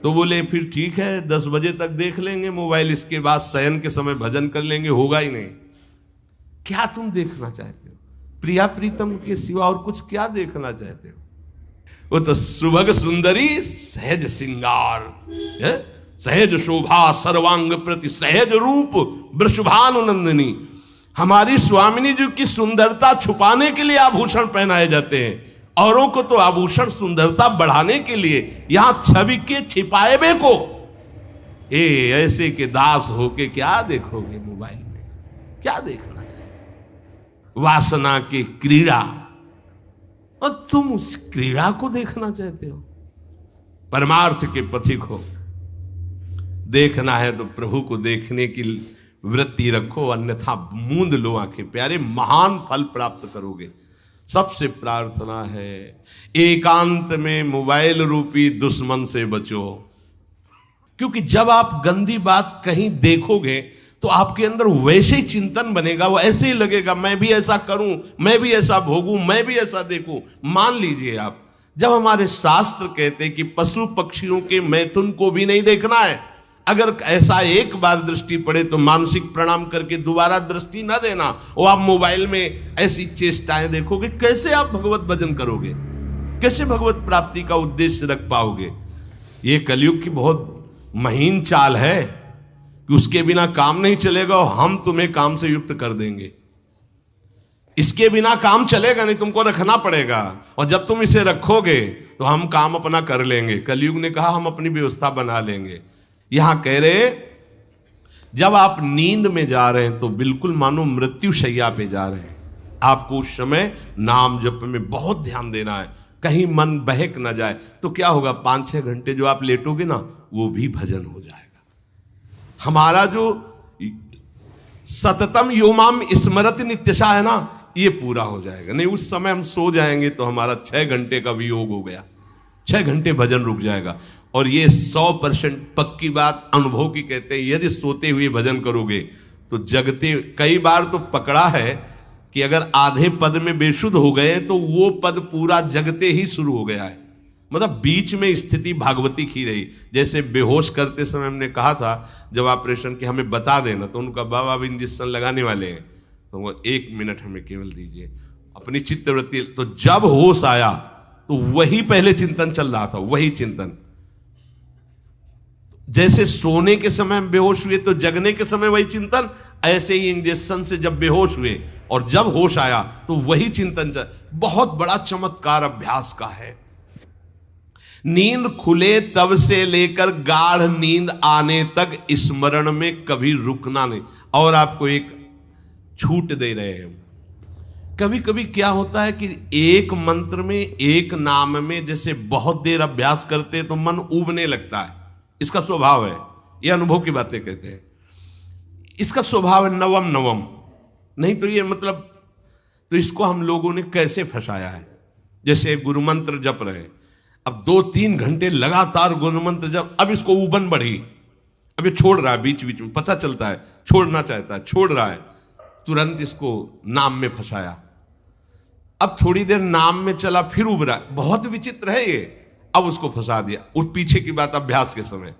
तो बोले फिर ठीक है 10 बजे तक देख लेंगे मोबाइल, इसके बाद शयन के समय भजन कर लेंगे, होगा ही नहीं। क्या तुम देखना चाहते हो? प्रिया प्रीतम के सिवा और कुछ क्या देखना चाहते हो? वो तो सुभग सुंदरी सहज सिंगार है, सहज शोभा सर्वांग प्रति सहज रूप वृषभानुनंदिनी। हमारी स्वामिनी जी की सुंदरता छुपाने के लिए आभूषण पहनाए जाते हैं, औरों को तो आभूषण सुंदरता बढ़ाने के लिए। यहां छवि के छिपाए बे को ऐसे के दास होके क्या देखोगे मोबाइल में? क्या देखना चाहिए? वासना की क्रीड़ा, और तुम उस क्रीड़ा को देखना चाहते हो? परमार्थ के पथिक हो, देखना है तो प्रभु को देखने की वृत्ति रखो, अन्यथा मूंद लो आंखें। प्यारे, महान फल प्राप्त करोगे। सबसे प्रार्थना है एकांत में मोबाइल रूपी दुश्मन से बचो, क्योंकि जब आप गंदी बात कहीं देखोगे तो आपके अंदर वैसे ही चिंतन बनेगा, वो ऐसे ही लगेगा मैं भी ऐसा करूं, मैं भी ऐसा भोगूं, मैं भी ऐसा देखूं। मान लीजिए आप, जब हमारे शास्त्र कहते हैं कि पशु पक्षियों के मैथुन को भी नहीं देखना है, अगर ऐसा एक बार दृष्टि पड़े तो मानसिक प्रणाम करके दोबारा दृष्टि ना देना। और आप मोबाइल में ऐसी चेष्टाएं देखोगे, कैसे आप भगवत भजन करोगे? कैसे भगवत प्राप्ति का उद्देश्य रख पाओगे? ये कलयुग की बहुत महीन चाल है कि उसके बिना काम नहीं चलेगा और हम तुम्हें काम से युक्त कर देंगे। इसके बिना काम चलेगा नहीं, तुमको रखना पड़ेगा, और जब तुम इसे रखोगे तो हम काम अपना कर लेंगे। कलयुग ने कहा हम अपनी व्यवस्था बना लेंगे। यहां कह रहे जब आप नींद में जा रहे हैं तो बिल्कुल मानो मृत्यु शैया पे जा रहे हैं, आपको उस समय नाम जप में बहुत ध्यान देना है, कहीं मन बहक ना जाए। तो क्या होगा, 5-6 घंटे जो आप लेटोगे ना, वो भी भजन हो जाएगा। हमारा जो सततम योमाम स्मरति नित्यशा है ना, ये पूरा हो जाएगा। नहीं, उस समय हम सो जाएंगे तो हमारा 6 घंटे का वियोग हो गया, 6 घंटे भजन रुक जाएगा। और ये 100% पक्की बात अनुभव की कहते हैं, यदि सोते हुए भजन करोगे तो जगते, कई बार तो पकड़ा है कि अगर आधे पद में बेशुद्ध हो गए तो वो पद पूरा जगते ही शुरू हो गया है, मतलब बीच में स्थिति भागवती की रही। जैसे बेहोश करते समय हमने कहा था जब ऑपरेशन के हमें बता देना, तो उनका बाबा अब इंजेक्शन लगाने वाले हैं, तो वो 1 मिनट हमें केवल दीजिए, अपनी चित्तवृत्ति। तो जब होश आया तो वही पहले चिंतन चल रहा था, वही चिंतन। जैसे सोने के समय बेहोश हुए तो जगने के समय वही चिंतन, ऐसे ही इंजेक्शन से जब बेहोश हुए और जब होश आया तो वही चिंतन चल। बहुत बड़ा चमत्कार अभ्यास का है। नींद खुले तब से लेकर गाढ़ नींद आने तक स्मरण में कभी रुकना नहीं। और आपको एक छूट दे रहे हैं, कभी कभी क्या होता है कि एक मंत्र में, एक नाम में जैसे बहुत देर अभ्यास करते तो मन उबने लगता है। इसका स्वभाव है, ये अनुभव की बातें कहते हैं, इसका स्वभाव है नवम नवम। नहीं तो ये मतलब, तो इसको हम लोगों ने कैसे फंसाया है। जैसे गुरु मंत्र जप रहे, अब 2-3 घंटे लगातार गुरु मंत्र जप, अब इसको उबन बढ़ी, अब ये छोड़ रहा है, बीच बीच में पता चलता है छोड़ना चाहता है, छोड़ रहा है, तुरंत इसको नाम में फंसाया। अब थोड़ी देर नाम में चला, फिर उब रहा है, बहुत विचित्र है ये, अब उसको फंसा दिया। उस पीछे की बात अभ्यास के समय,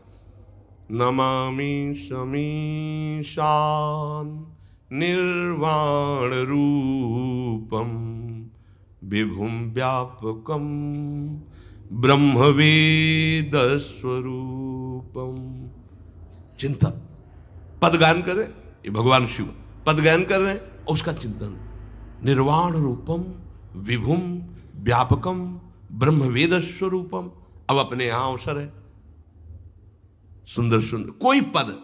नमामि शमीशान निर्वाण रूपम विभुम व्यापकम ब्रह्मवेद स्वरूपम। चिंतन, पदगान कर रहे, ये भगवान शिव पदगान कर रहे हैं, और उसका चिंतन, निर्वाण रूपम विभुम व्यापकम ब्रह्मवेद स्वरूपम। अब अपने यहां अवसर है, सुंदर सुंदर कोई पद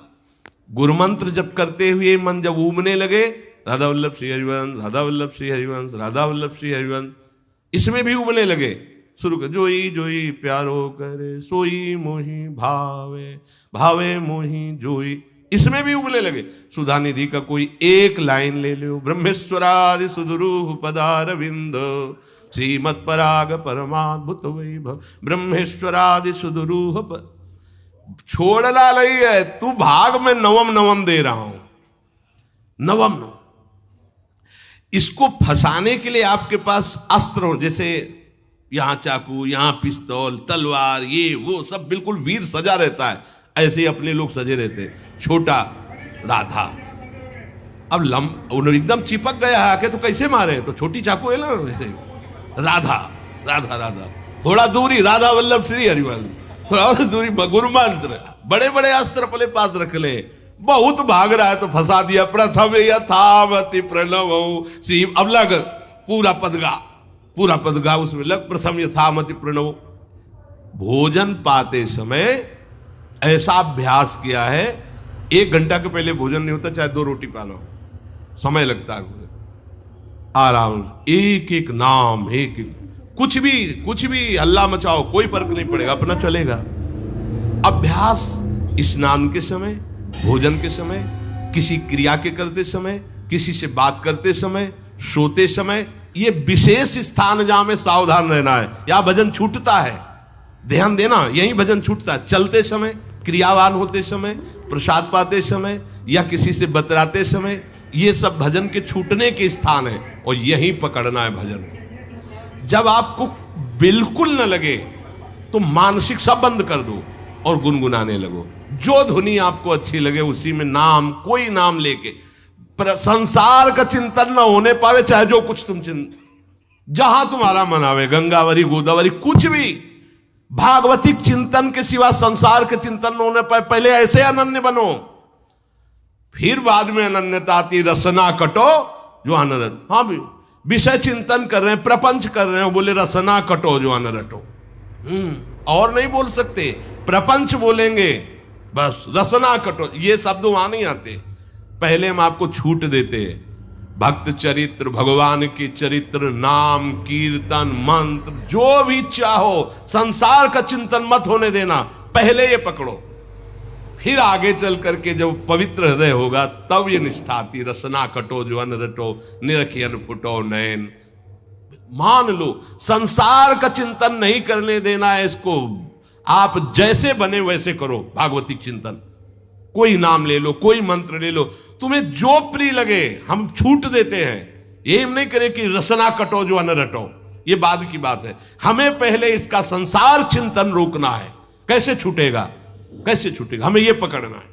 गुरु मंत्र जप करते हुए मन जब उबने लगे, राधा वल्लभ श्री हरिवंश, राधा वल्लभ श्री हरिवंश, राधा वल्लभ श्री हरिवंश, इसमें भी उबने लगे, शुरू कर, जोई जोई प्यारो करे सोई मोही भावे, भावे मोही जोई, इसमें भी उबने लगे। सुधा निधि का कोई एक लाइन ले लो, ब्रह्मेश्वरादि सुदुरूह पदारविंद श्रीमत् पराग परमाद्भुत वैभव, ब्रह्मेश्वरादि सुदुरूह छोड़ना नहीं है, तू भाग में नवम नवम दे रहा हूं, नवम नवम। इसको फंसाने के लिए आपके पास अस्त्र हो, जैसे यहाँ चाकू, यहाँ पिस्तौल, तलवार, ये वो सब बिल्कुल वीर सजा रहता है। ऐसे ही अपने लोग सजे रहते। छोटा राधा अब एकदम चिपक गया है आके, तो कैसे मारे? तो छोटी चाकू है ना, वैसे राधा राधा राधा, थोड़ा दूरी राधा वल्लभ श्री हरिवल्लभ, थोड़ा और दूरी गुरु मंत्र, बड़े बड़े अस्त्र अपने पास रख ले। बहुत भाग रहा है तो फंसा दिया। प्रथम यथावति प्रणव श्री, अब लग पूरा पद गा उसमें लग, प्रथम यथामति प्रणव। भोजन पाते समय ऐसा अभ्यास किया है, 1 घंटा के पहले भोजन नहीं होता, चाहे 2 रोटी पा लो, समय लगता है। आराम, एक एक नाम, एक कुछ भी हल्ला मचाओ, कोई फर्क नहीं पड़ेगा, अपना चलेगा। अभ्यास स्नान के समय, भोजन के समय, किसी क्रिया के करते समय, किसी से बात करते समय, सोते समय, ये विशेष स्थान जहां में सावधान रहना है। या भजन छूटता है, ध्यान देना, यही भजन छूटता है। चलते समय, क्रियावान होते समय, प्रसाद पाते समय, या किसी से बतराते समय, ये सब भजन के छूटने के स्थान है, और यही पकड़ना है भजन। जब आपको बिल्कुल न लगे तो मानसिक सब बंद कर दो और गुनगुनाने लगो। जो धुनी आपको अच्छी लगे उसी में नाम, कोई नाम लेके, संसार का चिंतन न होने पावे, चाहे जो कुछ तुम जहां तुम्हारा मन आवे, गंगावरी, गोदावरी, कुछ भी, भागवतिक चिंतन के सिवा संसार के चिंतन न होने पाए। पहले ऐसे अनन्य बनो, फिर बाद में अनन्यता आती। रसना कटो जो अनरट। हाँ भी विषय चिंतन कर रहे हैं, प्रपंच कर रहे हैं, बोले रसना कटो जो अनरटो। और नहीं बोल सकते, प्रपंच बोलेंगे बस, रसना कटो, ये शब्द वहां नहीं आते। पहले हम आपको छूट देते हैं। भक्त चरित्र, भगवान की चरित्र, नाम, कीर्तन, मंत्र, जो भी चाहो, संसार का चिंतन मत होने देना, पहले ये पकड़ो। फिर आगे चल करके जब पवित्र हृदय होगा तब ये निष्ठा आती। रसना कटो जो अन रटो, निरखियन फुटो नयन। मान लो संसार का चिंतन नहीं करने देना है इसको। आप जैसे बने वैसे करो भागवतिक चिंतन। कोई नाम ले लो, कोई मंत्र ले लो, तुम्हें जो प्रिय लगे। हम छूट देते हैं, ये हम नहीं करें कि रसना कटो जो अन रटो, ये बाद की बात है। हमें पहले इसका संसार चिंतन रोकना है। कैसे छूटेगा? कैसे छूटेगा? हमें यह पकड़ना है।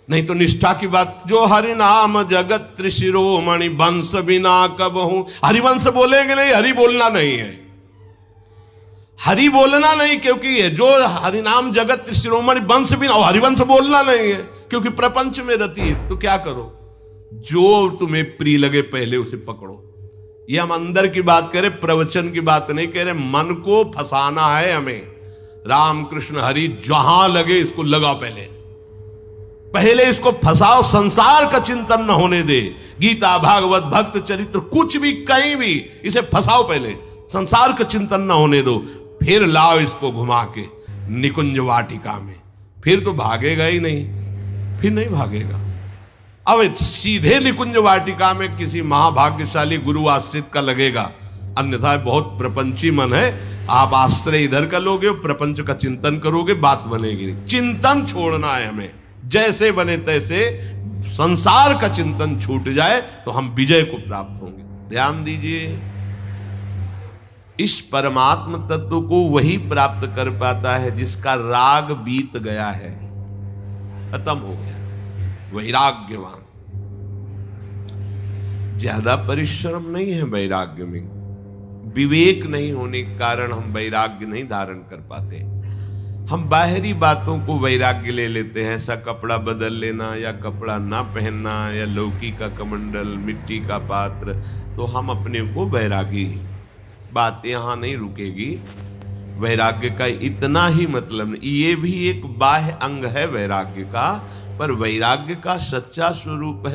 नहीं तो निष्ठा की बात, जो हरि नाम जगत त्रिशिरोमणि वंश बिना कब हूं। हरिवंश बोलेंगे नहीं, हरि बोलना नहीं है, हरि बोलना नहीं, क्योंकि जो हरिनाम जगत त्रिशिरोमणि वंश बिना, और हरिवंश बोलना नहीं है क्योंकि प्रपंच में रहती है। तो क्या करो, जो तुम्हें प्रिय लगे पहले उसे पकड़ो। ये हम अंदर की बात करें, प्रवचन की बात नहीं कह रहे। मन को फंसाना है हमें। राम कृष्ण हरि जहां लगे इसको लगाओ, पहले इसको फंसाओ। संसार का चिंतन न होने दे। गीता, भागवत, भक्त चरित्र, कुछ भी, कहीं भी इसे फंसाओ, पहले संसार का चिंतन न होने दो। फिर लाओ इसको घुमा के निकुंज वाटिका में, फिर तो भागेगा ही नहीं, फिर नहीं भागेगा। अब सीधे निकुंज वाटिका में किसी महाभाग्यशाली गुरु आश्रित का लगेगा, अन्यथा बहुत प्रपंची मन है। आप आश्रय इधर का लोगे, प्रपंच का चिंतन करोगे, बात बनेगी नहीं। चिंतन छोड़ना है हमें, जैसे बने तैसे। संसार का चिंतन छूट जाए तो हम विजय को प्राप्त होंगे। ध्यान दीजिए, इस परमात्म तत्व को वही प्राप्त कर पाता है जिसका राग बीत गया है, खत्म हो गया, वैराग्यवान। ज्यादा परिश्रम नहीं है वैराग्य में। विवेक नहीं होने के कारण हम वैराग्य नहीं धारण कर पाते। हम बाहरी बातों को वैराग्य ले लेते हैं, ऐसा कपड़ा बदल लेना, या कपड़ा ना पहनना, या लौकी का कमंडल, मिट्टी का पात्र, तो हम अपने को वैरागी। बात यहाँ नहीं रुकेगी। वैराग्य का इतना ही मतलब नहीं, ये भी एक बाह्य अंग है वैराग्य का, पर वैराग्य का सच्चा स्वरूप है